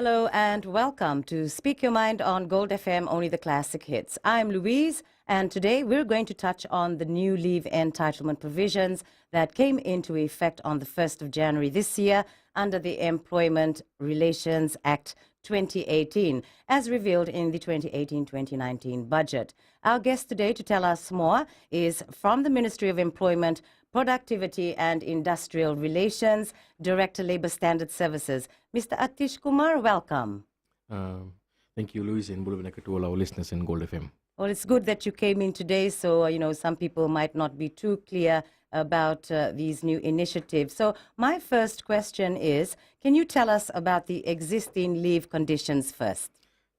Hello and welcome to Speak Your Mind on Gold FM, only the classic hits. I'm Louise, and today we're going to touch on the new leave entitlement provisions that came into effect on the 1st of January this year under the Employment Relations Act 2018, as revealed in the 2018-2019 budget. Our guest today to tell us more is from the Ministry of Employment, Productivity and Industrial Relations, Director Labour Standard Services. Mr. Atish Kumar, welcome. Thank you, Louise, and Bulvanaka to all our listeners in Gold FM. Well, it's good that you came in today, so, some people might not be too clear about these new initiatives. So my first question is, can you tell us about the existing leave conditions first?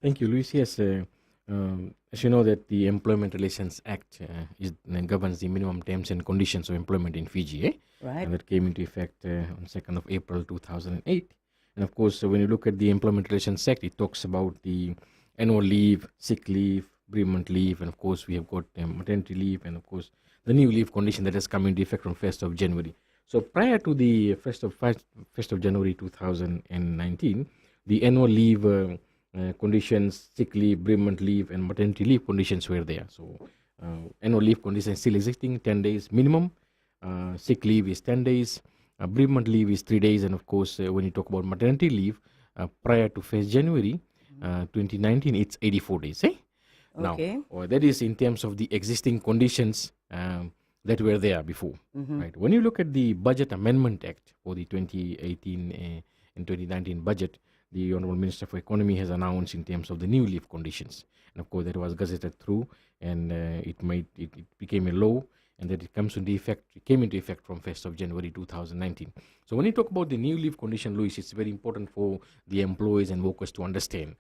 Thank you, Louise. Yes, as you know that the Employment Relations Act governs the minimum terms and conditions of employment in Fiji, Right. And that came into effect on 2nd of April 2008. And of course, when you look at the Employment Relations Act, it talks about the annual leave, sick leave, bereavement leave, and of course we have got maternity leave, and of course the new leave condition that has come into effect from 1st of January. So prior to the 1st of January 2019, the annual leave conditions, sick leave, bereavement leave, and maternity leave conditions were there. So annual leave conditions still existing, 10 days minimum. Sick leave is 10 days. Bereavement leave is 3 days. And of course, when you talk about maternity leave, prior to 1st January 2019, it's 84 days. Okay. Now, that is in terms of the existing conditions that were there before. Right? When you look at the Budget Amendment Act for the 2018 and 2019 budget, the Honorable Minister for Economy has announced in terms of the new leave conditions. And of course, that was gazetted through, and it became a law, and that it came into effect from 1st of January 2019. So when you talk about the new leave condition, Louis, it's very important for the employees and workers to understand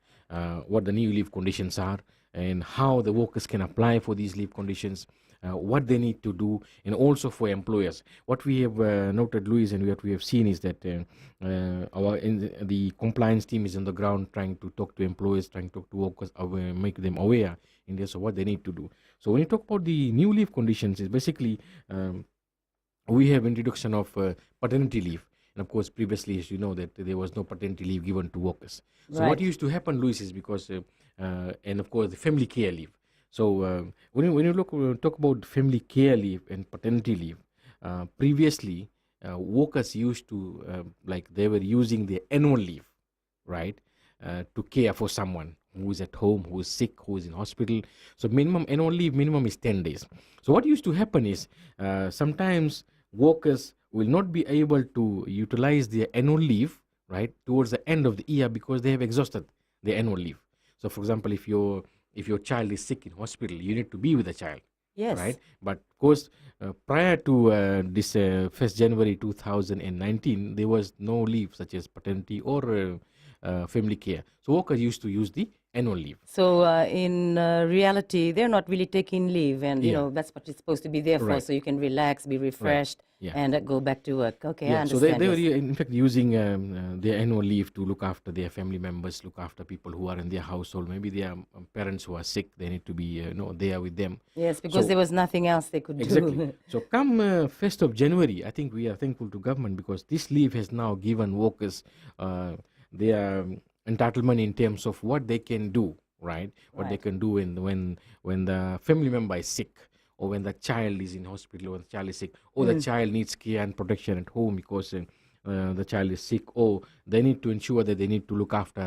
what the new leave conditions are and how the workers can apply for these leave conditions, what they need to do, and also for employers. What we have noted, Louis, and what we have seen is that the compliance team is on the ground trying to talk to employers, trying to talk to workers, make them aware in terms of what they need to do. So when you talk about the new leave conditions, it's basically we have introduction of paternity leave. And of course, previously, as you know, that there was no paternity leave given to workers. So Right. what used to happen, Louis, is because, and of course, the family care leave. So when you talk about family care leave and paternity leave, previously, workers used to, they were using their annual leave, right, to care for someone who is at home, who is sick, who is in hospital. So annual leave minimum is 10 days. So what used to happen is sometimes workers will not be able to utilize their annual leave, right, towards the end of the year because they have exhausted their annual leave. So for example, if your child is sick in hospital, you need to be with the child. Yes. Right. But of course, prior to this 1st January 2019, there was no leave such as paternity or family care. So workers used to use the annual leave. So in reality, they're not really taking leave, and that's what it's supposed to be there for, Right. so you can relax, be refreshed, Yeah. and go back to work. Okay, I Yeah, so understand. they were yes. in fact using their annual leave to look after their family members, look after people who are in their household. Maybe their parents who are sick, they need to be there with them. Yes, because So- there was nothing else they could Exactly. do. So come 1st of January, I think we are thankful to government because this leave has now given workers their entitlement in terms of what they can do, right? What they Right. can do when the family member is sick, or when the child is in hospital, or the child is sick, or the child needs care and protection at home because the child is sick, or they need to ensure that they need to look after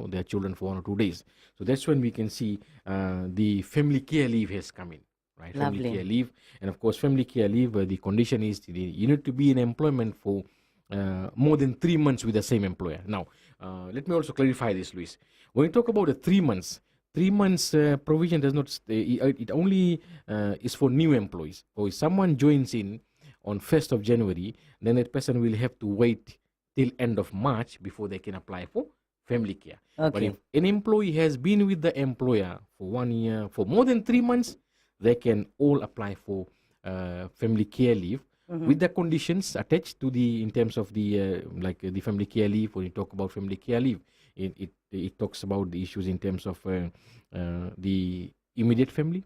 their children for 1 or 2 days. So that's when we can see the family care leave has come in. Right, Lovely. family care leave, and of course, family care leave. The condition is you need to be in employment for more than 3 months with the same employer. Now, let me also clarify this, Luis. When we talk about the 3 months, 3 months provision does not. It only is for new employees. So if someone joins in on 1st of January, then that person will have to wait till end of March before they can apply for family care. But Okay. if an employee has been with the employer for 1 year, for more than 3 months, they can all apply for family care leave with the conditions attached to in terms of the the family care leave. When you talk about family care leave, it talks about the issues in terms of the immediate family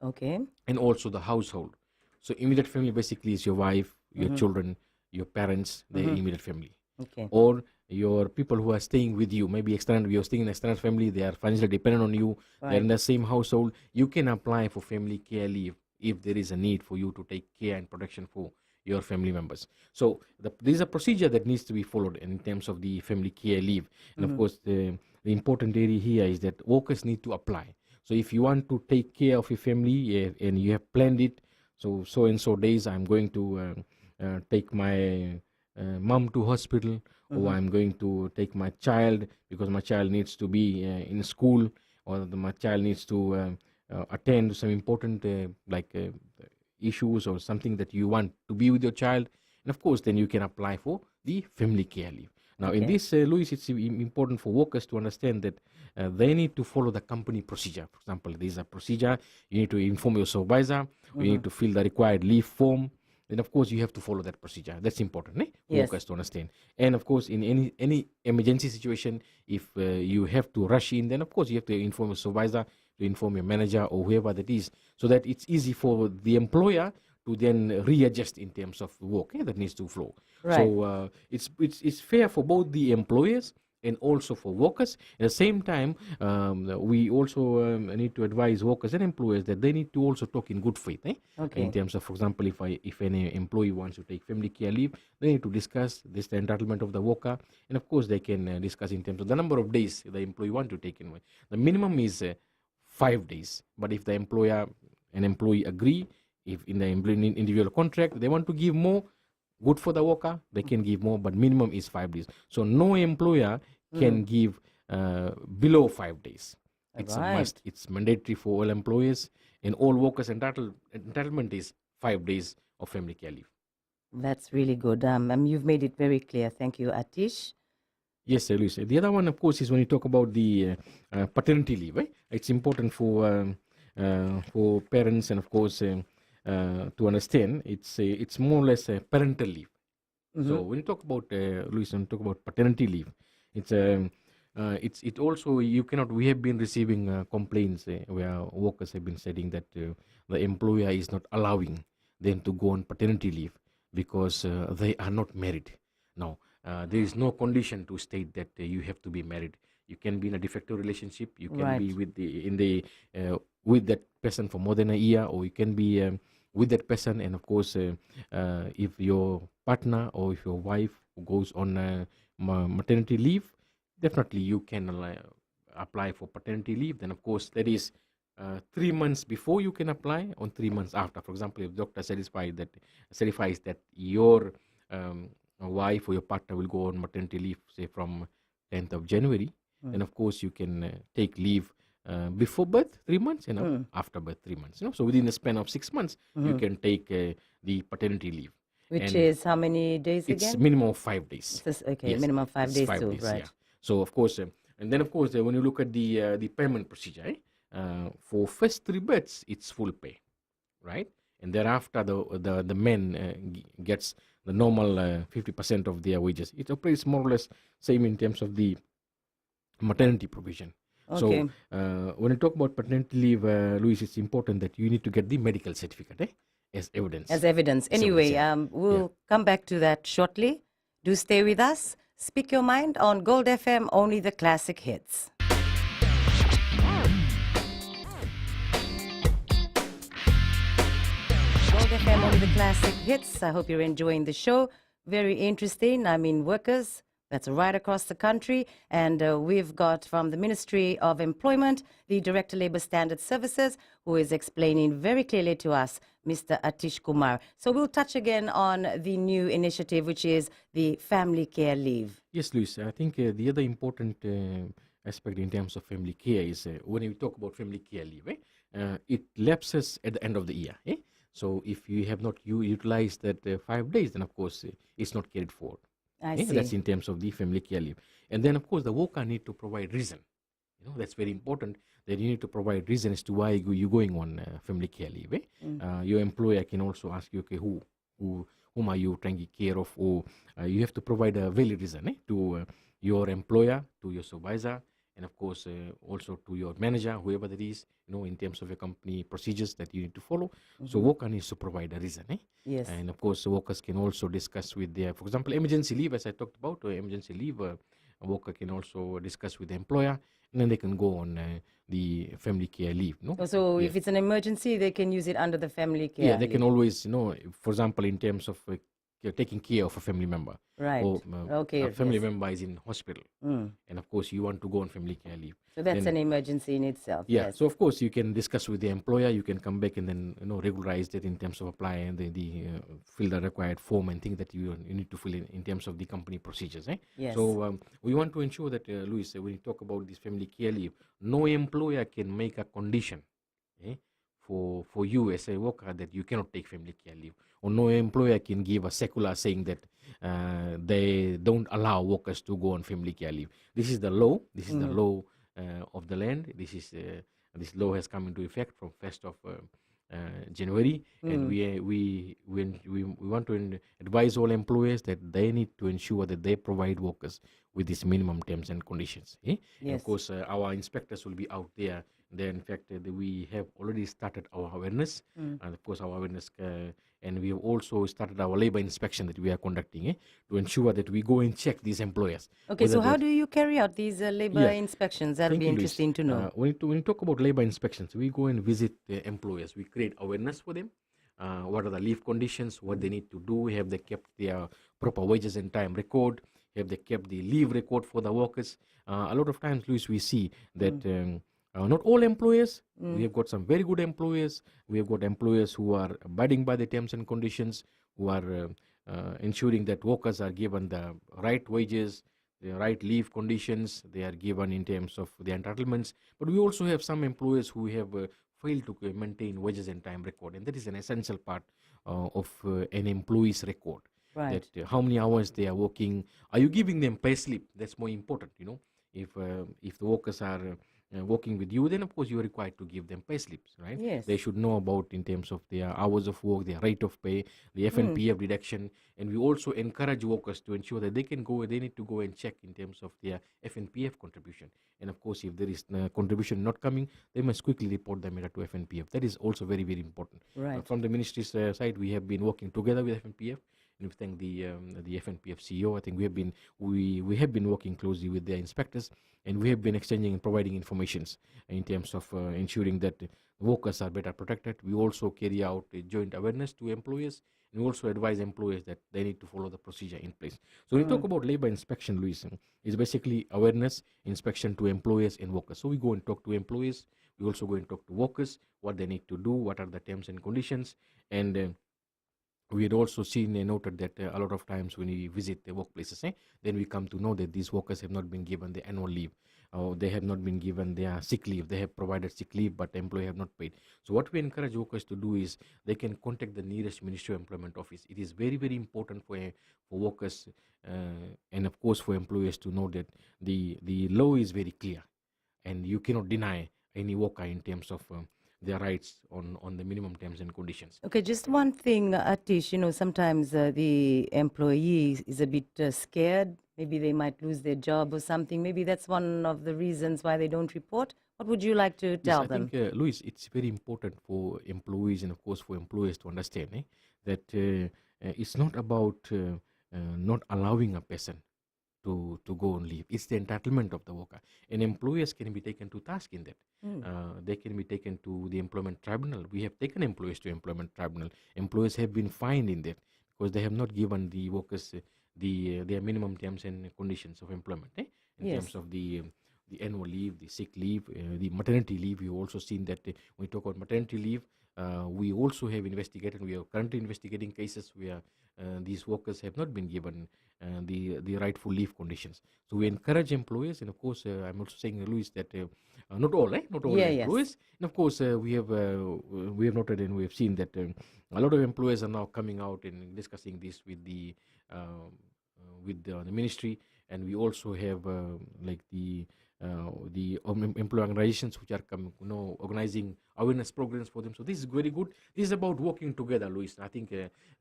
Okay. and also the household. So immediate family basically is your wife, your children, your parents, their immediate family. Okay. Or your people who are staying with you, maybe extended, you're staying in extended family, they are financially dependent on you, they're in the same household, you can apply for family care leave if there is a need for you to take care and protection for your family members. So there's a procedure that needs to be followed in terms of the family care leave. And of course, the important area here is that workers need to apply. So if you want to take care of your family and you have planned it, so and so days I'm going to take my mom to hospital, or I'm going to take my child because my child needs to be in school, or my child needs to attend some important issues or something that you want to be with your child, and of course then you can apply for the family care leave. Now in this, Luis, it's important for workers to understand that they need to follow the company procedure. For example, there's a procedure, you need to inform your supervisor, you need to fill the required leave form, then of course you have to follow that procedure. That's important, for workers to understand. And of course, in any emergency situation, if you have to rush in, then of course you have to inform your supervisor, to inform your manager or whoever that is, so that it's easy for the employer to then readjust in terms of work that needs to flow. So it's fair for both the employers and also for workers. At the same time, we also need to advise workers and employers that they need to also talk in good faith. In terms of, for example, if any employee wants to take family care leave, they need to discuss the entitlement of the worker, and of course they can discuss in terms of the number of days the employee want to take in. The minimum is 5 days, but if the employer and employee agree, if in the individual contract they want to give more, good for the worker, they can give more, but minimum is 5 days. So no employer can give below 5 days. It's a must. It's mandatory for all employers, and all workers entitlement is 5 days of family care leave. That's really good. You've made it very clear. Thank you, Atish. Yes, Luis. The other one, of course, is when you talk about the paternity leave. It's important for parents, and of course to understand it's more or less a parental leave. So when you talk about Luis, when you talk about paternity leave, it also, you cannot. We have been receiving complaints where workers have been saying that the employer is not allowing them to go on paternity leave because they are not married. Now, there is no condition to state that you have to be married. You can be in a de facto relationship. You can be with that person for more than a year, or you can be with that person. And of course, if your partner or if your wife goes on maternity leave, definitely you can apply for paternity leave. Then of course that is 3 months before you can apply, on 3 months after. For example, if doctor certifies that your wife or your partner will go on maternity leave, say from 10th of January, then of course you can take leave before birth 3 months and after birth 3 months. So within a span of 6 months, you can take the paternity leave. Which is how many days again? It's minimum of 5 days. Minimum 5 days too, right? Yeah. So of course, and then of course, when you look at the payment procedure, for first 3 births, it's full pay, right? And thereafter, the man gets the normal 50% of their wages. It operates more or less same in terms of the maternity provision. So when you talk about paternity leave, Luis, it's important that you need to get the medical certificate as evidence. Anyway, we'll come back to that shortly. Do stay with us. Speak your mind on Gold FM, only the classic hits. Gold FM, only the classic hits. I hope you're enjoying the show. Very interesting. I mean, workers, that's right across the country. And we've got from the Ministry of Employment, the Director Labour Standard Services, who is explaining very clearly to us, Mr. Atish Kumar. So we'll touch again on the new initiative, which is the family care leave. Yes, Luis. I think the other important aspect in terms of family care is when we talk about family care leave, it lapses at the end of the year. So if you have not utilized that 5 days, then of course it's not carried forward. I see. That's in terms of the family care leave. And then of course the worker need to provide reason. That's very important, that you need to provide reason as to why you're going on family care leave. Your employer can also ask you, okay, whom are you taking care of? Or you have to provide a valid reason to your employer, to your supervisor, and of course also to your manager, whoever that is, in terms of your company procedures that you need to follow. So worker needs to provide a reason. Yes. And of course, workers can also discuss with their, for example, emergency leave, as I talked about, emergency leave. A worker can also discuss with the employer, and then they can go on the family care leave. No? So Yeah. if it's an emergency, they can use it under the family care Yeah, they can leave. always, for example, in terms of taking care of a family member, Right. or Okay, a family yes. member is in hospital, and of course you want to go on family care leave. So that's Then, an emergency in itself. yeah, Yes. so of course you can discuss with the employer. You can come back and then regularize that in terms of apply and the fill the required form and things that you need to fill in terms of the company procedures. Yes. So we want to ensure that, Luis, when you talk about this family care leave, no employer can make a condition for you as a worker that you cannot take family care leave, or no employer can give a circular saying that they don't allow workers to go on family care leave. This is the law. This is the law of the land. This law has come into effect from 1st of January, and we want to advise all employers that they need to ensure that they provide workers with these minimum terms and conditions. And Yes. of course, our inspectors will be out there. In fact, we have already started our awareness, and of course, our awareness, and we have also started our labor inspection that we are conducting to ensure that we go and check these employers. Okay, so how do you carry out these labor inspections? That'll Thank be you, interesting Luis. to know. When you talk about labor inspections, we go and visit the employers. We create awareness for them. What are the leave conditions? What they need to do? Have they kept their proper wages and time record? Have they kept the leave record for the workers? A lot of times, Luis, we see that not all employers. We have got some very good employers. We have got employers who are abiding by the terms and conditions, who are ensuring that workers are given the right wages, the right leave conditions, they are given in terms of the entitlements. But we also have some employers who have failed to maintain wages and time record, and that is an essential part of an employee's record. Right. That how many hours they are working. Are you giving them pay slip? That's more important. If the workers are working with you, then of course you are required to give them pay slips, right? Yes. They should know about in terms of their hours of work, their rate of pay, the FNPF deduction, and we also encourage workers to ensure that they need to go and check in terms of their FNPF contribution. And of course, if there is contribution not coming, they must quickly report the matter to FNPF. That is also very, very important. Right. From the ministry's side, we have been working together with FNPF. And we thank the FNPF CEO. I think we have been working closely with their inspectors, and we have been exchanging and providing informations in terms of ensuring that workers are better protected. We also carry out a joint awareness to employers, and we also advise employers that they need to follow the procedure in place. So when we talk about labor inspection, Luis, it's basically awareness, inspection to employers and workers. So we go and talk to employers. We also go and talk to workers, what they need to do, what are the terms and conditions, and we had also seen and noted that a lot of times when we visit the workplaces, then we come to know that these workers have not been given the annual leave, or they have not been given their sick leave. They have provided sick leave, but the employer have not paid. So what we encourage workers to do is they can contact the nearest Ministry of Employment office. It is very, very important for workers and of course for employers to know that the law is very clear, and you cannot deny any worker in terms of their rights on the minimum terms and conditions. Okay, just one thing, Atish, sometimes the employee is a bit scared. Maybe they might lose their job or something. Maybe that's one of the reasons why they don't report. What would you like to tell them? I think, Luis, it's very important for employees and, of course, for employers to understand that it's not about not allowing a person to go on leave. It's the entitlement of the worker. And employers can be taken to task in that. They can be taken to the employment tribunal. We have taken employees to employment tribunal. Employers have been fined in that because they have not given the workers their minimum terms and conditions of employment. In terms of the annual leave, the sick leave, the maternity leave. We've also seen that when we talk about maternity leave, we also have investigated, we are currently investigating cases where these workers have not been given the rightful leave conditions. So we encourage employers, and of course, I'm also saying, Luis, that not all employers. Yes. And of course, we have noted and we have seen that a lot of employers are now coming out and discussing this with the ministry, and we also have like the the employer organizations which are organizing awareness programs for them. So this is very good. This is about working together, Luis. I think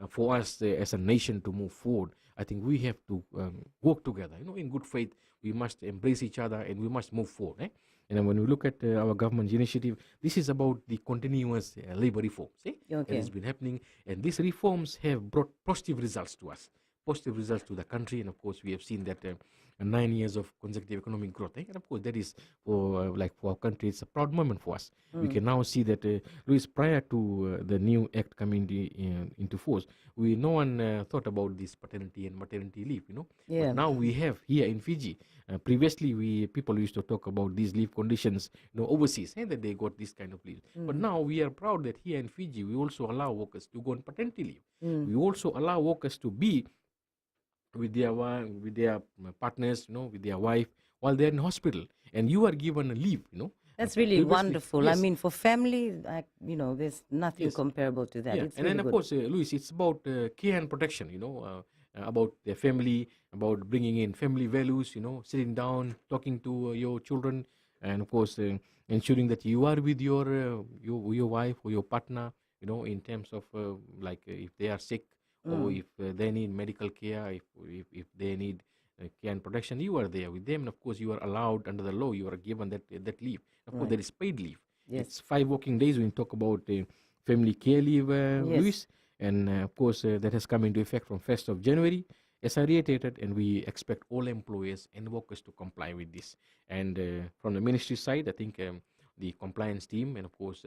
for us as a nation to move forward, I think we have to work together. In good faith, we must embrace each other and we must move forward. And when we look at our government's initiative, this is about the continuous labor reforms that has been happening, and these reforms have brought positive results to us, positive results to the country, and of course we have seen that 9 years of consecutive economic growth, and of course that is for for our country, it's a proud moment for us. We can now see that, Luis, prior to the new act coming into force, no one thought about this paternity and maternity leave, but now we have here in Fiji. Previously, people used to talk about these leave conditions, overseas, that they got this kind of leave. But now we are proud that here in Fiji, we also allow workers to go on paternity leave. We also allow workers to be with their partners, with their wife while they're in hospital, and you are given a leave. That's really wonderful. Yes. I mean, for family, there's nothing comparable to that. Yeah. It's and really then, of course, Luis, it's about care and protection, about their family, about bringing in family values, sitting down, talking to your children, and of course, ensuring that you are with your wife or your partner, in terms of if they are sick, or if they need medical care, if they need care and protection, you are there with them. And of course, you are allowed under the law, you are given that leave. Of course, there is paid leave. Yes. It's 5 working days when you talk about family care leave, Luis. And of course, that has come into effect from 1st of January, as I reiterated, and we expect all employers and workers to comply with this. And from the ministry side, I think the compliance team and of course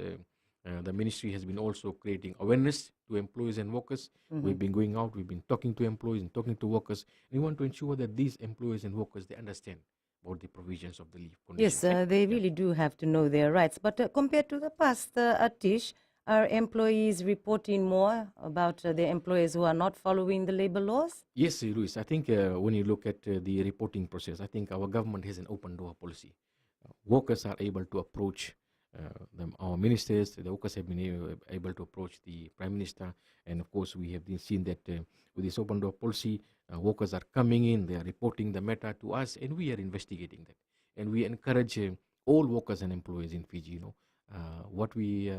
the ministry has been also creating awareness to employees and workers. We've been going out, we've been talking to employees and talking to workers. We want to ensure that these employees and workers, they understand about the provisions of the leave conditions. Yes, they really do have to know their rights. But compared to the past, Atish, are employees reporting more about their employers who are not following the labor laws? Yes, Luis. I think when you look at the reporting process, I think our government has an open door policy. Workers are able to approach our ministers. The workers have been able to approach the Prime Minister, and of course we have been seen that with this open door policy, workers are coming in, they are reporting the matter to us, and we are investigating that. And we encourage all workers and employees in Fiji. What we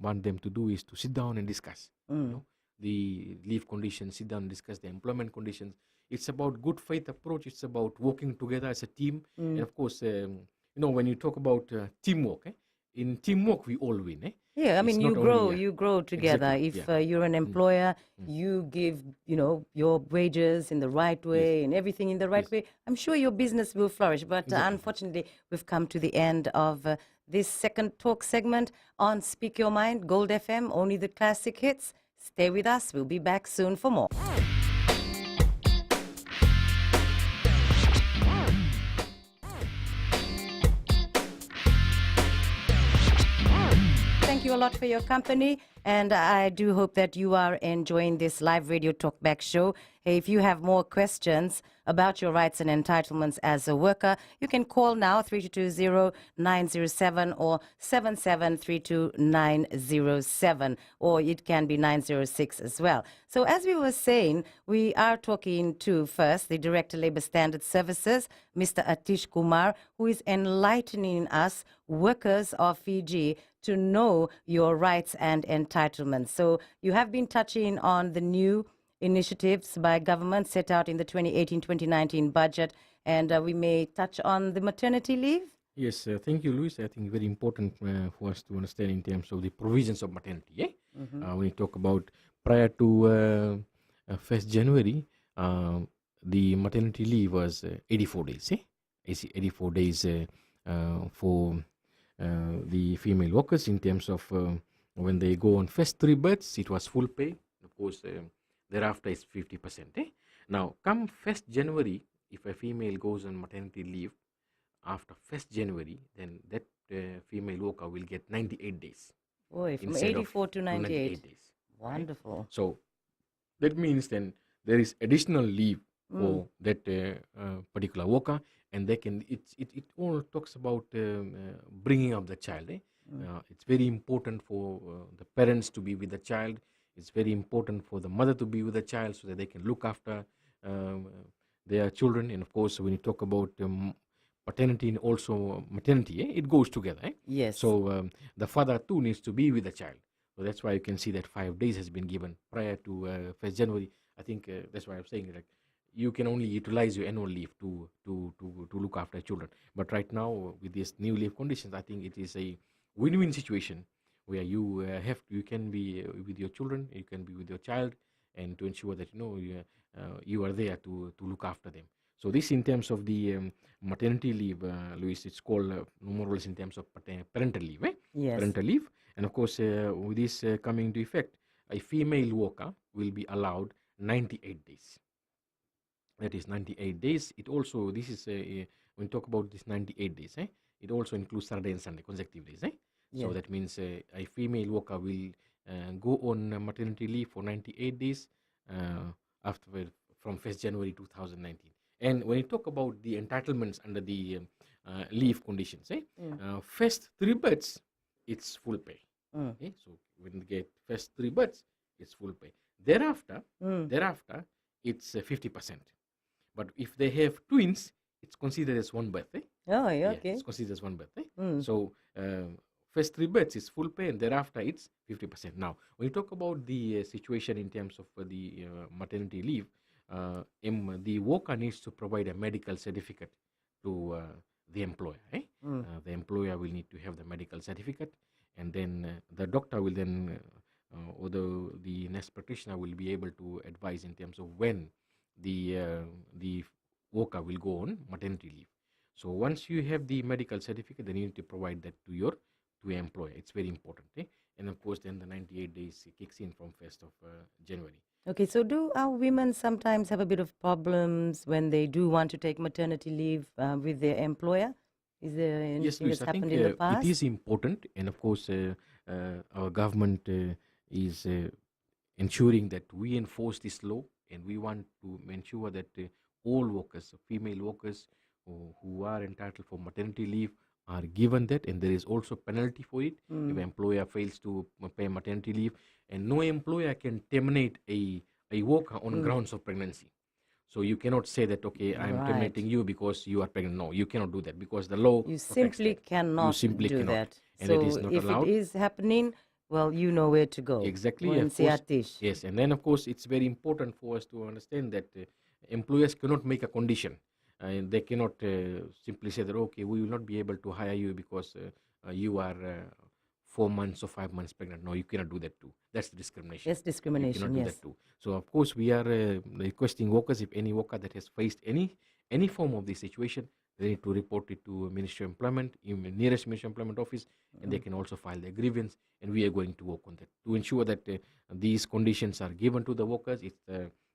want them to do is to sit down and discuss the leave conditions, sit down and discuss the employment conditions. It's about good faith approach. It's about working together as a team. And of course, when you talk about teamwork, in teamwork we all win. Yeah, I mean, you grow together. Exactly, If you're an employer, you give, your wages in the right way and everything in the right way, I'm sure your business will flourish. But unfortunately, we've come to the end of this second talk segment on Speak Your Mind, Gold FM, only the classic hits. Stay with us. We'll be back soon for more. Thank you a lot for your company, and I do hope that you are enjoying this live radio talkback show. Hey, if you have more questions about your rights and entitlements as a worker, you can call now 3220-907 or 7732-907, or it can be 906 as well. So as we were saying, we are talking to first the Director Labour Standard Services, Mr. Atish Kumar, who is enlightening us, workers of Fiji, to know your rights and entitlements. So you have been touching on the new initiatives by government set out in the 2018-2019 budget, and we may touch on the maternity leave. Yes, thank you, Luis. I think very important for us to understand in terms of the provisions of maternity. When you talk about prior to 1st January, the maternity leave was 84 days. 84 days for the female workers in terms of when they go on first 3 births, it was full pay. Of course, thereafter is 50%. Now, come 1st January, if a female goes on maternity leave after 1st January, then that female worker will get 98 days. Boy, from 84 to 98 days. Wonderful. Right? So that means then there is additional leave for that particular worker, and they can. It all talks about bringing up the child. It's very important for the parents to be with the child. It's very important for the mother to be with the child so that they can look after their children. And of course, when you talk about paternity and also maternity, it goes together. Yes. So the father too needs to be with the child. So that's why you can see that 5 days has been given prior to 1st January. I think that's why I'm saying, like, you can only utilize your annual leave to look after children. But right now, with these new leave conditions, I think it is a win-win situation where you can be with your children, you can be with your child, and to ensure that you are there to look after them. So this, in terms of the maternity leave, Luis, it's called more or less in terms of parental leave, Yes. parental leave. And of course, with this coming into effect, a female worker will be allowed 98 days. That is 98 days. It also, this is, when we talk about this 98 days, it also includes Saturday and Sunday, consecutive days. So Yes. that means a female worker will go on maternity leave for 98 days after from 1st January 2019. And when you talk about the entitlements under the leave conditions, first 3 births, it's full pay. So when you get first 3 births, it's full pay. Thereafter, it's 50%. But if they have twins, it's considered as one birth. Oh, Yeah, okay. it's considered as one birth. So first 3 births is full pay, and thereafter it's 50%. Now, when you talk about the situation in terms of the maternity leave, the worker needs to provide a medical certificate to the employer. The employer will need to have the medical certificate, and then the doctor will then, or the nurse practitioner will be able to advise in terms of when the worker will go on maternity leave. So once you have the medical certificate, then you need to provide that to your employer. It's very important. And of course, then the 98 days kicks in from 1st of January. Okay, so do our women sometimes have a bit of problems when they do want to take maternity leave with their employer? Is there anything Yes, that's I think happened in the past? it is important, and of course, our government is ensuring that we enforce this law, and we want to ensure that all workers, female workers who are entitled for maternity leave, are given that, and there is also penalty for it if employer fails to pay maternity leave, and no employer can terminate a worker on grounds of pregnancy. So you cannot say that, okay, I'm Right. terminating you because you are pregnant. No, you cannot do that, because the law You protects simply that. cannot You simply do cannot, that. and it is So not if allowed. it is happening, well, you know where to go. Exactly, of course. Yes, and then of course it's very important for us to understand that employers cannot make a condition. They cannot simply say that, okay, we will not be able to hire you because you are 4 months or 5 months pregnant. No, you cannot do that too. That's discrimination. That's discrimination, You cannot do yes. that too. So of course we are requesting workers, if any worker that has faced any form of this situation, they need to report it to Ministry of Employment, in the nearest Ministry of Employment office, and they can also file their grievance, and we are going to work on that to ensure that these conditions are given to the workers.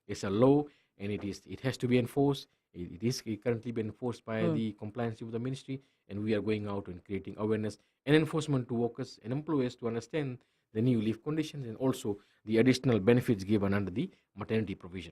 It's a law, and it has to be enforced. It is currently being enforced by the compliance with the ministry, and we are going out and creating awareness and enforcement to workers and employers to understand the new leave conditions and also the additional benefits given under the maternity provision.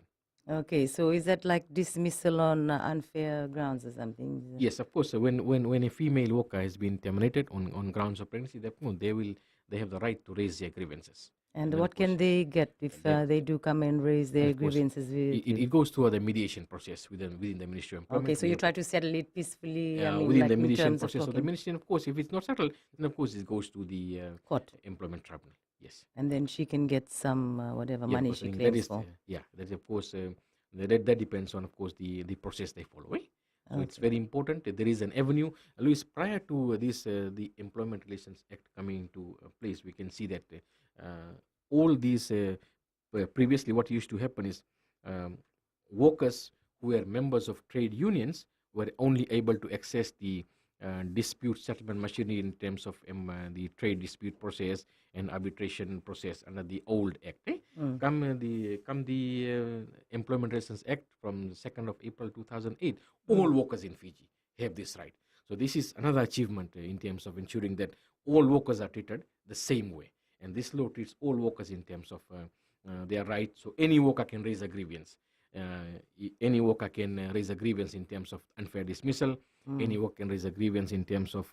Okay, so is that like dismissal on unfair grounds or something? Yes, of course. When a female worker has been terminated on grounds of pregnancy, they have the right to raise their grievances. And then, what of course, can they get if they do come and raise their of course, grievances with you? it goes through the mediation process within the Ministry of Employment. Okay, so you try to settle it peacefully, I mean, within like the in mediation terms of process of the talking ministry. And of course, if it's not settled, then of course it goes to the court. employment tribunal. Yes. And then she can get some whatever Yeah, of money course, she I mean, claims for. that is of course that depends on, of course, the process they follow. So it's very important. There is an avenue. Luis, prior to this, the Employment Relations Act coming into place, we can see that all these previously what used to happen is workers who were members of trade unions were only able to access the dispute settlement machinery in terms of the trade dispute process and arbitration process under the old act. Come the Employment Relations Act from the 2nd of April 2008, all workers in Fiji have this right. So this is another achievement in terms of ensuring that all workers are treated the same way. And this law treats all workers in terms of their rights. So any worker can raise a grievance. Any worker can raise a grievance in terms of unfair dismissal. Any worker can raise a grievance in terms of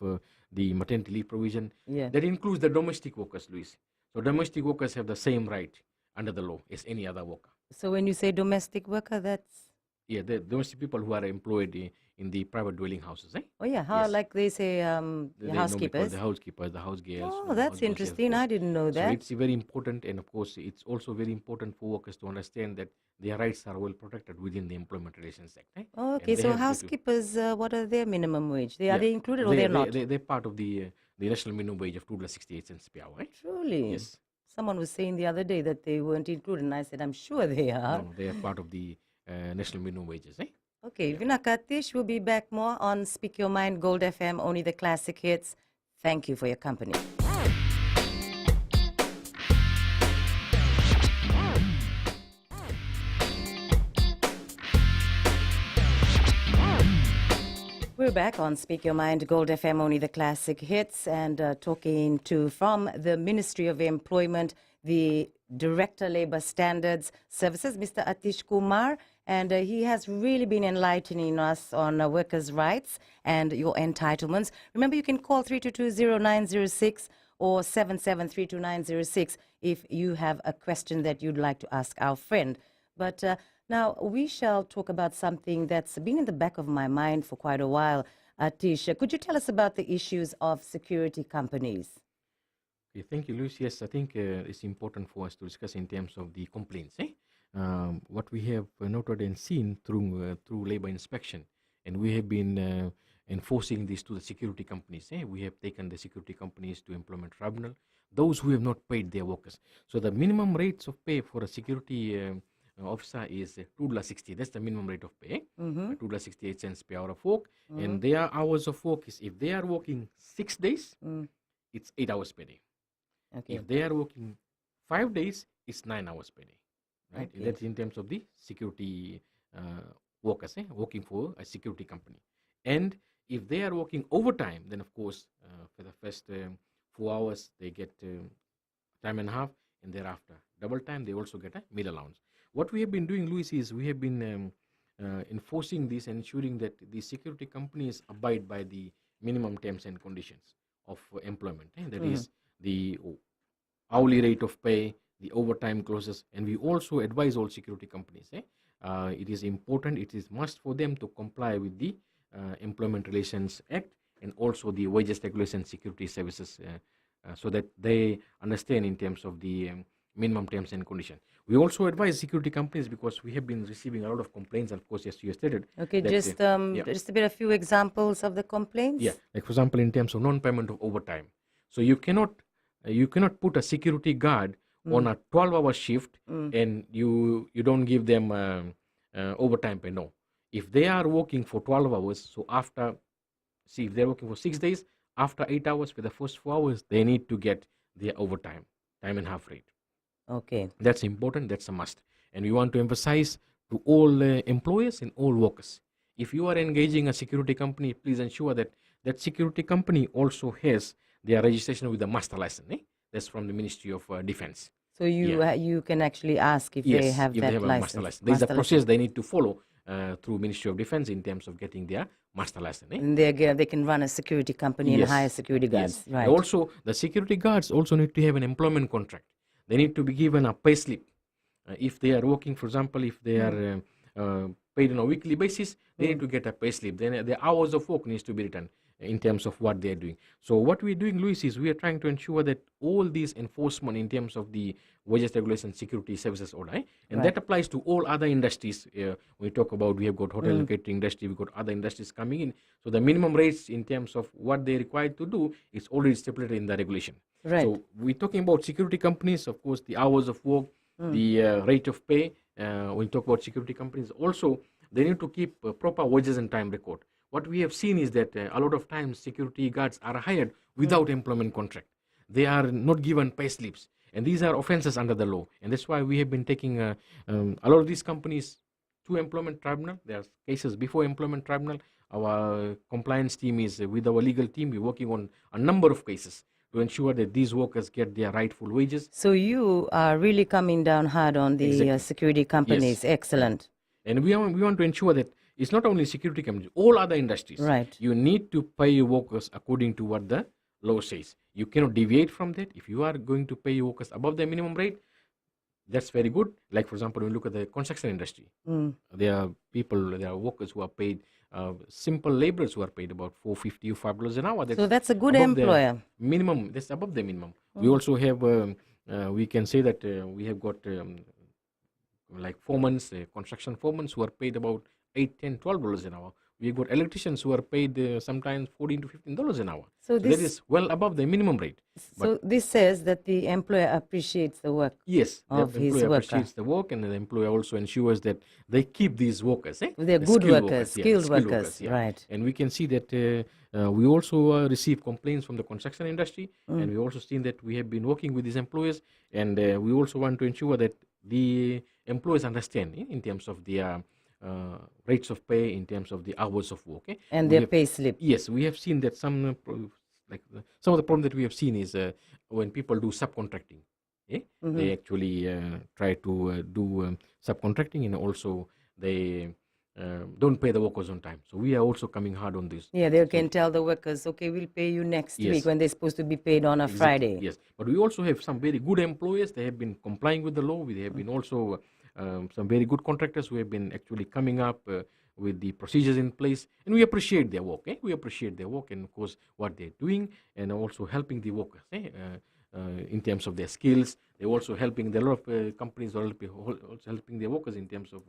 the maternity leave provision. Yeah. That includes the domestic workers, Luis. So domestic workers have the same right under the law as any other worker. So when you say domestic worker, that's... Yeah, the domestic people who are employed in the private dwelling houses. Oh yeah, how Yes. like they say They normally call housekeepers. the housekeepers, the house girls, Oh, that's house bosses, of interesting. course. I didn't know So that. it's very important, and of course, it's also very important for workers to understand that their rights are well protected within the Employment Relations Act. Okay, And they so have to, housekeepers, what are their minimum wage? Are yeah, they included or they're not? they're part of the national minimum wage of $2.68 per hour. Truly. Yes. Someone was saying the other day that they weren't included, and I said, I'm sure they are. No, they are part of the national minimum wages. Okay, Vinakatish, we'll be back more on Speak Your Mind, Gold FM, only the classic hits. Thank you for your company. We're back on Speak Your Mind, Gold FM, only the classic hits, and talking to from the Ministry of Employment, the Director Labour Standards Services, Mr. Atish Kumar, and he has really been enlightening us on workers' rights and your entitlements. Remember, you can call 322-0906 or 7732-906 if you have a question that you'd like to ask our friend. But now we shall talk about something that's been in the back of my mind for quite a while. Atish, could you tell us about the issues of security companies? Okay, thank you, Luis. Yes, I think it's important for us to discuss in terms of the complaints. What we have noted and seen through labor inspection, and we have been enforcing this to the security companies. We have taken the security companies to employment tribunal, those who have not paid their workers. So the minimum rates of pay for a security officer is $2.60. That's the minimum rate of pay. $2.68 per hour of work. And their hours of work is, if they are working 6 days, it's 8 hours per day. Okay. If they are working 5 days, it's 9 hours per day. Right? Okay. That's in terms of the security workers working for a security company. And if they are working overtime, then of course for the first 4 hours they get time and a half, and thereafter double time. They also get a meal allowance. What we have been doing, Luis, is we have been enforcing this and ensuring that the security companies abide by the minimum terms and conditions of employment. That is the hourly rate of pay, the overtime clauses, and we also advise all security companies. It is important, it is must for them to comply with the Employment Relations Act and also the Wages Regulation Security Services so that they understand in terms of the minimum terms and conditions. We also advise security companies because we have been receiving a lot of complaints, and of course, as you stated. Okay, just a few examples of the complaints. Yeah, like for example, in terms of non-payment of overtime. So you cannot put a security guard on a 12-hour shift and you don't give them overtime pay. No, if they are working for 12 hours, so if they're working for 6 days, after 8 hours for the first 4 hours, they need to get their overtime, time and half rate. Okay. That's important, that's a must. And we want to emphasize to all employers and all workers. If you are engaging a security company, please ensure that that security company also has their registration with the master license. That's from the Ministry of Defense. So you can actually ask if they have if that they have license. A master license. There's a process they need to follow through Ministry of Defense in terms of getting their master license. And they can run a security company and hire security guards. Yes. Right. Also, the security guards also need to have an employment contract. They need to be given a pay slip. If they are working, for example, if they are paid on a weekly basis, they need to get a pay slip. Then the hours of work needs to be written in terms of what they are doing. So what we are doing, Luis, is we are trying to ensure that all these enforcement in terms of the Wages Regulation Security Services order, and that applies to all other industries. We talk about, we have got hotel and catering industry, we've got other industries coming in. So the minimum rates in terms of what they're required to do is already stipulated in the regulation. Right. So we're talking about security companies, of course, the hours of work, the rate of pay. When we talk about security companies, also they need to keep proper wages and time record. What we have seen is that a lot of times security guards are hired without employment contract. They are not given pay slips, and these are offenses under the law. And that's why we have been taking a lot of these companies to employment tribunal. There are cases before employment tribunal. Our compliance team is with our legal team. We're working on a number of cases to ensure that these workers get their rightful wages. So you are really coming down hard on the security companies. Yes. Excellent. And we want to ensure that it's not only security companies, all other industries. Right. You need to pay your workers according to what the law says. You cannot deviate from that. If you are going to pay your workers above the minimum rate, that's very good. Like, for example, when you look at the construction industry, there are workers who are paid simple laborers who are paid about $4.50 or $5 an hour. So that's a good above the employer. minimum. That's above the minimum. We also have, we can say that we have got like foremen, construction foremen who are paid about $8, $10, $12 an hour. We've got electricians who are paid sometimes $14 to $15 an hour. So that is well above the minimum rate. So this says that the employer appreciates the work Yes, of the his employer worker. appreciates the work, and the employer also ensures that they keep these workers. They're The good skilled workers, yeah, skilled skilled workers, yeah. right. And we can see that we also receive complaints from the construction industry, and we also seen that we have been working with these employers, and we also want to ensure that the employers understand in terms of their rates of pay, in terms of the hours of work. And their pay slip. Yes, we have seen that some some of the problem that we have seen is when people do subcontracting. They actually try to do subcontracting, and also they don't pay the workers on time. So we are also coming hard on this. Yeah, they can tell the workers, okay, we'll pay you next week when they're supposed to be paid on a Friday. Yes, but we also have some very good employers. They have been complying with the law. We have been also some very good contractors who have been actually coming up with the procedures in place, and we appreciate their work. We appreciate their work, and of course what they're doing, and also helping the workers in terms of their skills. They're also helping a lot of companies, also helping their workers in terms of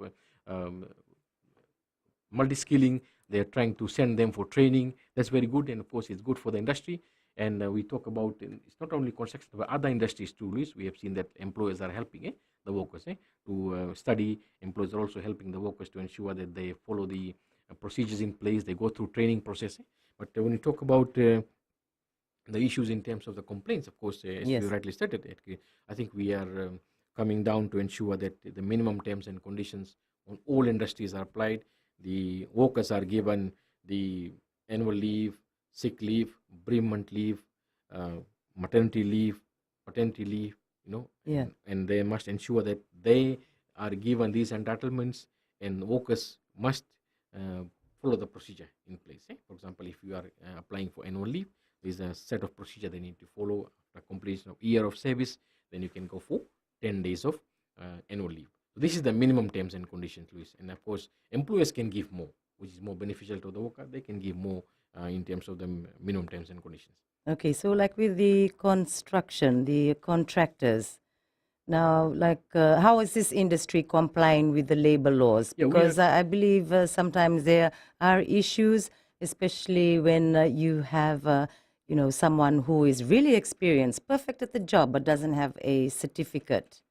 multi-skilling. They're trying to send them for training. That's very good, and of course it's good for the industry. And we talk about, it's not only construction, but other industries too, Luis. We have seen that employers are helping the workers to study. Employers are also helping the workers to ensure that they follow the procedures in place. They go through training process. But when you talk about the issues in terms of the complaints, of course, as you rightly stated, I think we are coming down to ensure that the minimum terms and conditions on all industries are applied. The workers are given the annual leave, sick leave, bereavement leave, maternity leave, paternity leave, and they must ensure that they are given these entitlements, and workers must follow the procedure in place. For example, if you are applying for annual leave, there's a set of procedure they need to follow. After completion of year of service, then you can go for 10 days of annual leave. So this is the minimum terms and conditions, Luis. And of course, employers can give more, which is more beneficial to the worker. They can give more in terms of the minimum terms and conditions. Okay, so like with the construction, the contractors, now, like, how is this industry complying with the labor laws? Because I believe sometimes there are issues, especially when you have, someone who is really experienced, perfect at the job, but doesn't have a certificate.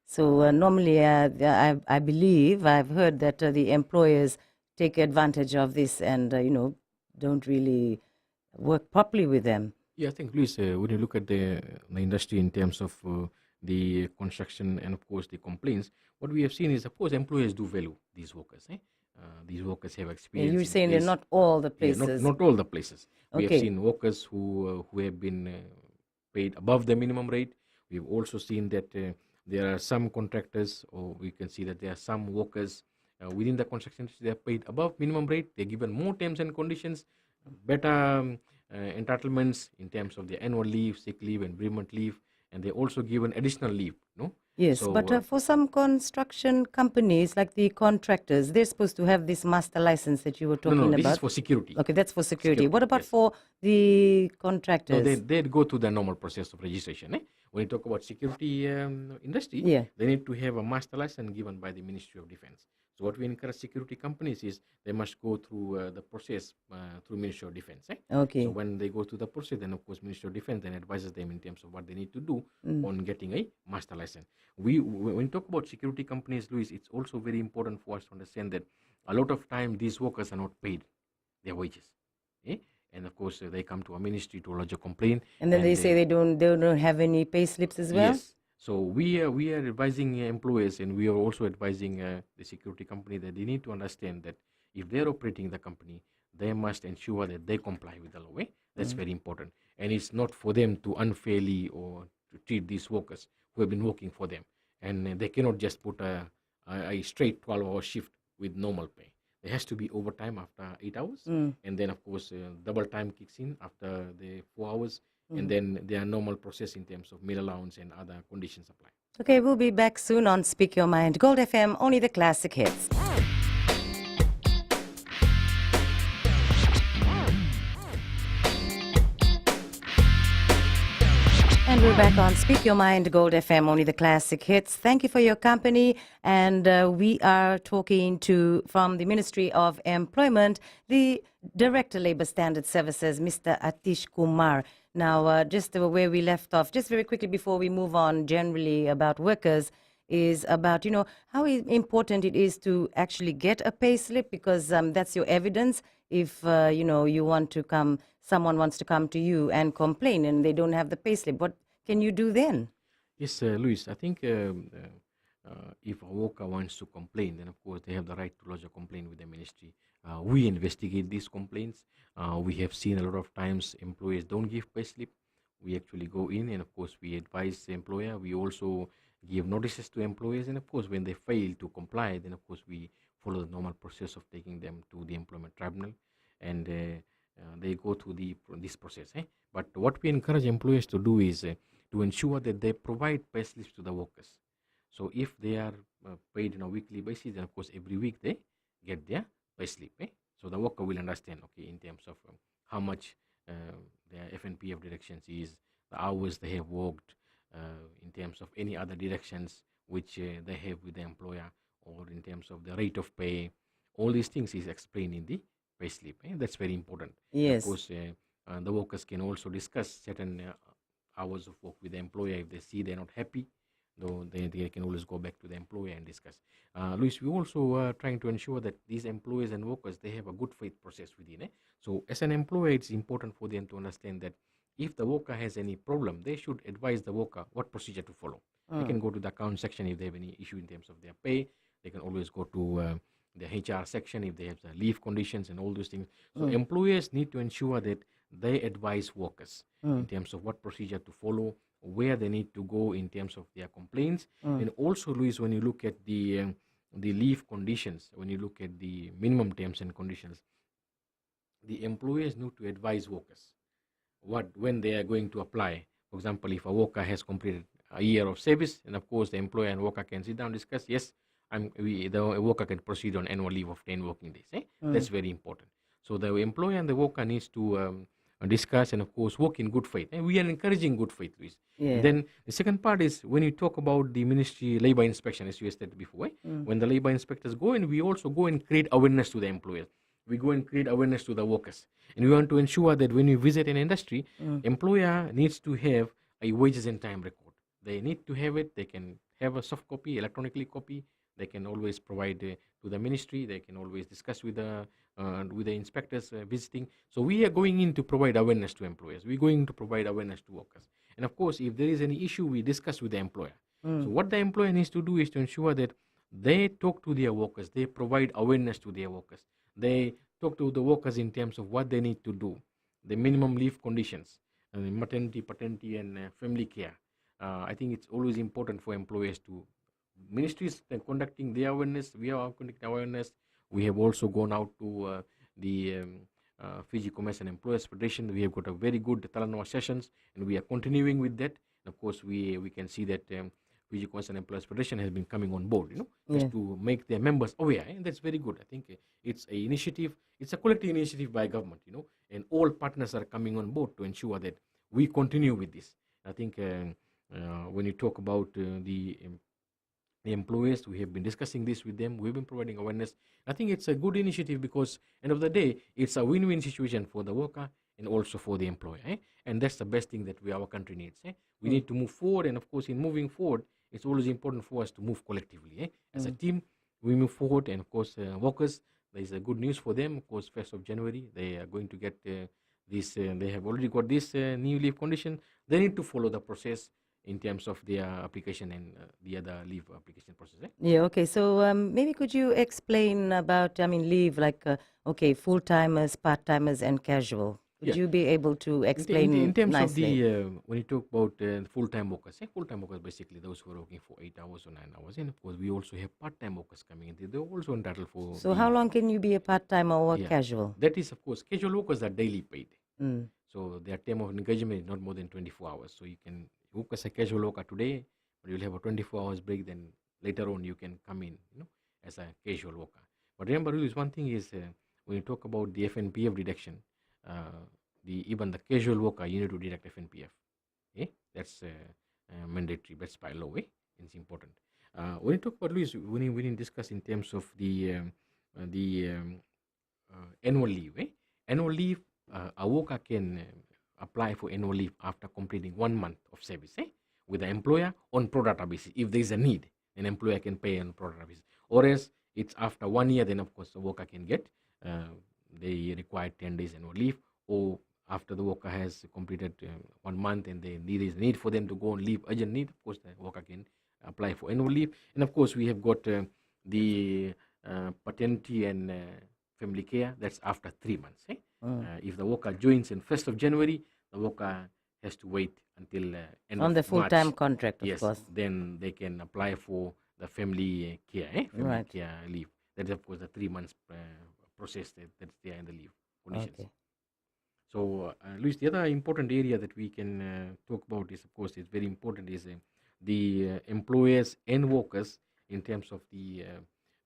So normally, I believe, I've heard that the employers take advantage of this and, don't really work properly with them. Yeah, I think, Luis, when you look at the industry in terms of the construction and, of course, the complaints, what we have seen is, of course, employers do value these workers. These workers have experience. You're saying they're not all the places. Not all the places. We have seen workers who have been paid above the minimum rate. We've also seen that there are some contractors, or we can see that there are some workers within the construction industry, they are paid above minimum rate. They're given more terms and conditions, better entitlements in terms of the annual leave, sick leave, and bereavement leave, and they're also given additional leave. Yes, so, but for some construction companies, like the contractors, they're supposed to have this master license that you were talking about. No, this is for security. Okay, that's for security. What about for the contractors? No, they go through the normal process of registration. When you talk about security industry, they need to have a master license given by the Ministry of Defense. So what we encourage security companies is they must go through the process through Ministry of Defense. Okay. So when they go through the process, then of course Ministry of Defense then advises them in terms of what they need to do on getting a master license. When we talk about security companies, Luis, it's also very important for us to understand that a lot of time these workers are not paid their wages. And of course they come to our ministry to lodge a complaint. And then they say they don't have any pay slips as well? Yes. So we are advising employers, and we are also advising the security company that they need to understand that if they're operating the company, they must ensure that they comply with the law. That's very important. And it's not for them to unfairly or to treat these workers who have been working for them. And they cannot just put a straight 12-hour shift with normal pay. There has to be overtime after 8 hours. And then, of course, double time kicks in after the 4 hours. And then there are normal process in terms of meal allowance and other conditions apply. Okay, we'll be back soon on Speak Your Mind. Gold FM, only the classic hits. we're back on Speak Your Mind, Gold FM, only the classic hits. Thank you for your company. And we are talking to, from the Ministry of Employment, the Director Labour Standard Services, Mr. Atish Kumar. Now, just where we left off, just very quickly before we move on generally about workers, is about, how important it is to actually get a pay slip, because that's your evidence. If, you want to come, someone wants to come to you and complain and they don't have the pay slip, what can you do then? Yes, Luis, I think if a worker wants to complain, then of course they have the right to lodge a complaint with the ministry. We investigate these complaints. We have seen a lot of times employers don't give pay slip. We actually go in and of course we advise the employer. We also give notices to employers, and of course when they fail to comply, then of course we follow the normal process of taking them to the employment tribunal, and they go through this process. But what we encourage employers to do is to ensure that they provide pay slips to the workers. So if they are paid on a weekly basis, then of course every week they get their pay slip. So the worker will understand, okay, in terms of how much their FNPF deductions is, the hours they have worked, in terms of any other deductions which they have with the employer, or in terms of the rate of pay. All these things is explained in the pay slip. That's very important. Yes. Of course, the workers can also discuss certain hours of work with the employer. If they see they're not happy, though they can always go back to the employer and discuss. Luis, we also are trying to ensure that these employers and workers, they have a good faith process within. So as an employer, it's important for them to understand that if the worker has any problem, they should advise the worker what procedure to follow. They can go to the account section if they have any issue in terms of their pay. They can always go to the HR section if they have the leave conditions and all those things. So employers need to ensure that they advise workers in terms of what procedure to follow, where they need to go in terms of their complaints. And also, Luis, when you look at the leave conditions, when you look at the minimum terms and conditions, the employers need to advise workers when they are going to apply. For example, if a worker has completed a year of service, and of course the employer and worker can sit down and discuss, yes, the worker can proceed on annual leave of 10 working days. That's very important. So the employer and the worker needs to discuss and of course work in good faith. And we are encouraging good faith, Luis. Yeah. Then the second part is when you talk about the ministry labor inspection, as you said before, when the labor inspectors go in, we also go and create awareness to the employers. We go and create awareness to the workers. And we want to ensure that when you visit an industry, employer needs to have a wages and time record. They need to have it. They can have a soft copy, electronically copy. They can always provide to the ministry. They can always discuss with the inspectors visiting. So we are going in to provide awareness to employers. We're going to provide awareness to workers. And of course, if there is any issue, we discuss with the employer. So what the employer needs to do is to ensure that they talk to their workers. They provide awareness to their workers. They talk to the workers in terms of what they need to do, the minimum leave conditions, maternity, paternity, and family care. I think it's always important for employers to, ministries conducting their awareness, we are conducting awareness. We have also gone out to the Fiji Commerce and Employers Federation. We have got a very good Talanoa sessions, and we are continuing with that. And of course, we can see that Fiji Commerce and Employers Federation has been coming on board, just to make their members aware, and that's very good. I think it's an initiative, it's a collective initiative by government, and all partners are coming on board to ensure that we continue with this. I think when you talk about the employers, we have been discussing this with them. We've been providing awareness. I think it's a good initiative because end of the day, it's a win-win situation for the worker and also for the employer. And that's the best thing that our country needs. We need to move forward, and of course, in moving forward, it's always important for us to move collectively. As a team, we move forward, and of course, workers, there is a good news for them. Of course, 1st of January, they are going to get this. They have already got this new leave condition. They need to follow the process in terms of their application and the other leave application process. Yeah, okay. So maybe could you explain about, leave, like, full-timers, part-timers, and casual? Would you be able to explain in terms nicely? of the, when you talk about full-time workers, full-time workers basically those who are working for 8 hours or 9 hours. And of course, we also have part-time workers coming in. They're also entitled for. So how long can you be a part-timer or casual? That is, of course, casual workers are daily paid. So their term of engagement is not more than 24 hours. So you can work as a casual worker today, but you'll have a 24 hours break. Then later on, you can come in, as a casual worker. But remember, Luis, one thing is when you talk about the FNPF deduction, even the casual worker, you need to deduct FNPF. That's mandatory. That's by law. It's important. When you talk about Luis, when you discuss in terms of the annual leave, annual leave, a worker can apply for annual leave after completing 1 month of service with the employer on pro rata basis. If there is a need, an employer can pay on pro rata basis. Or else it's after 1 year, then of course the worker can get they require 10 days annual leave, or after the worker has completed 1 month and there is a need for them to go on leave, urgent need, of course the worker can apply for annual leave. And of course we have got the paternity and family care. That's after 3 months. If the worker joins in 1st of January, the worker has to wait until end on of the full-time March. contract, of Yes, course. then they can apply for the family care, family Right. care leave. That is of course the 3 months process that's there in the leave conditions. Okay. So, Luis, the other important area that we can talk about is, of course, it's very important is the employers and workers in terms of the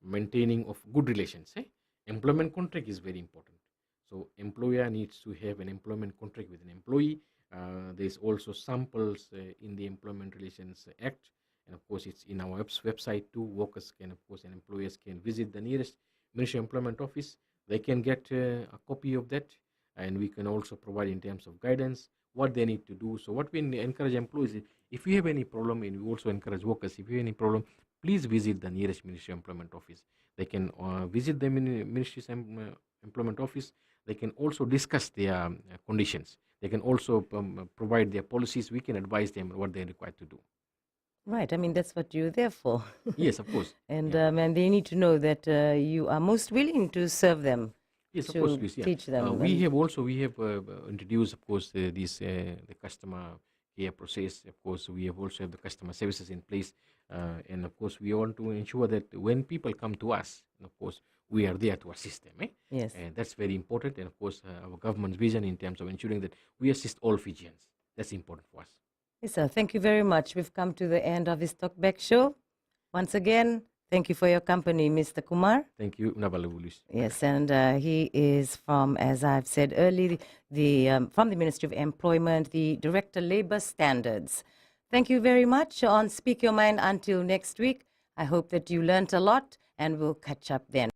maintaining of good relations. Employment contract is very important. So, employer needs to have an employment contract with an employee. There's also samples in the Employment Relations Act, and of course, it's in our website too. Workers can, of course, and employers can visit the nearest Ministry of Employment office. They can get a copy of that, and we can also provide in terms of guidance what they need to do. So what we encourage employees is, if you have any problem, and we also encourage workers, if you have any problem, please visit the nearest Ministry of Employment office. They can visit the Ministry's Employment office. They can also discuss their conditions. They can also provide their policies. We can advise them what they're required to do. Right. I mean, that's what you're there for. Yes, of course. And Yeah. and they need to know that you are most willing to serve them. Yes, of to course, Luis. Yeah. teach them. We and- have introduced, of course, this the customer care process. Of course, we have also have the customer services in place, and of course, we want to ensure that when people come to us, and of course, we are there to assist them. Yes. And that's very important. And of course, our government's vision in terms of ensuring that we assist all Fijians. That's important for us. Yes, sir. Thank you very much. We've come to the end of this Talkback show. Once again, thank you for your company, Mr. Kumar. Thank you, Nabalu Luis. Yes, and he is from, as I've said earlier, from the Ministry of Employment, the Director Labour Standards. Thank you very much on Speak Your Mind. Until next week, I hope that you learnt a lot, and we'll catch up then.